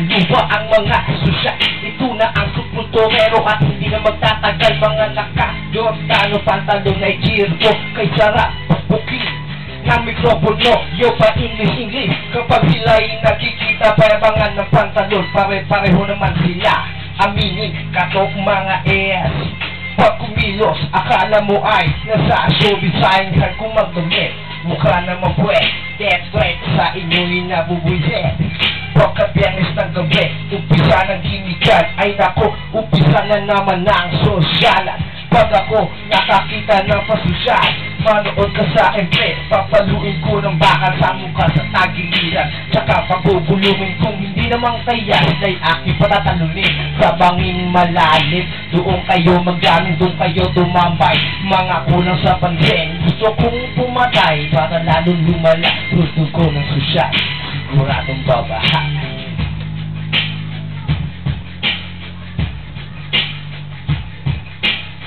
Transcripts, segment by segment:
Luma ang mga sosyal. Ito na ang subkulturero at hindi na magtatagal. Mga naka-Jordano, pantalon ay jirgo. Kay sarap, buking ng mikropono, yo pa English. Kapag sila'y nakikita, payabangan ng pantalon, pare-pareho naman sila. Aminin, katok mga pag kumilos, akala mo ay nasa showbiz sign kung magdumi. Mukha naman pwede, death threat sa inyo'y nabubuisit. Pagka-biyangis ng gabi, umpisa ng gimikan. Ay nako, umpisa na naman ng sosyalan. Pag ako nakakita ng pasosyal, manood ka sa akin pre, papaluin ko ng bakal sa mukha sa tagiliran. Tsaka pabubulumin kung hindi namang tayas ay aking patatalunin sa banging malalim. Doon kayo maggamit, doon kayo tumambay, mga kulang sa pansin. Gusto kong pumatay para lalong lumala. Gusto ko ng sosyal, siguradong babaha.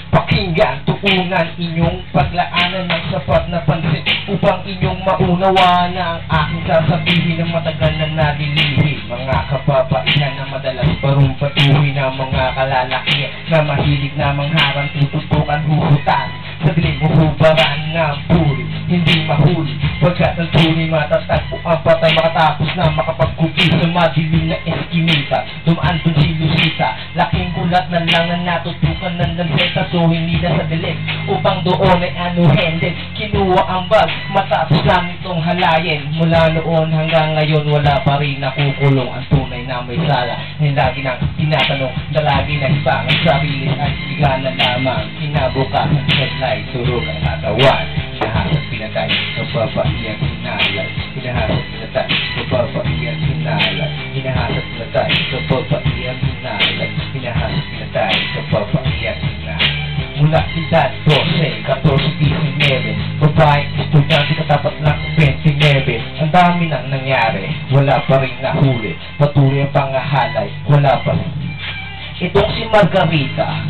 Pakinggan, tuunan inyong paglaanan ng sapat na pansin upang inyong maunawaan ang aking sasabihin na matagal na nalilihi. Mga kababaihan na madalas parumpatuhin ng mga kalalaki na mahilig na mangharang, tututukan, huhutan sa dilim, huhubaran ng puri, hindi mahuli pagkat ang tunay matatagpo ang patay makatapos na makapagkupi sa madilim na eskinita. Dumaan dun si Lucita, laking gulat na lang na natutukan ng lanseta. So hindi na sa dilim upang doon ay anuhendin. Kinuha ang bag matapos lang itong halayin. Mula noon hanggang ngayon wala pa rin nakukulong ang tunay na may sala. Yung lagi nang tinatanong na lagi na iba ang sarili at higa na lamang. Kinabukasan headlight, turog ang katawan. Hinahasat pinatay, nababaiyang hinalay. Hinahasat pinatay, nababaiyang hinalay. Hinahasat pinatay, nababaiyang hinalay. Hinahasat pinatay, nababaiyang hinalay. Mula edad 12, 14, 19, babaeng estudyante katapat ng 29. Ang dami nang nangyari, wala pa rin nahuli. Patuloy ang pangahalay, wala pa rin. Itong si Margarita,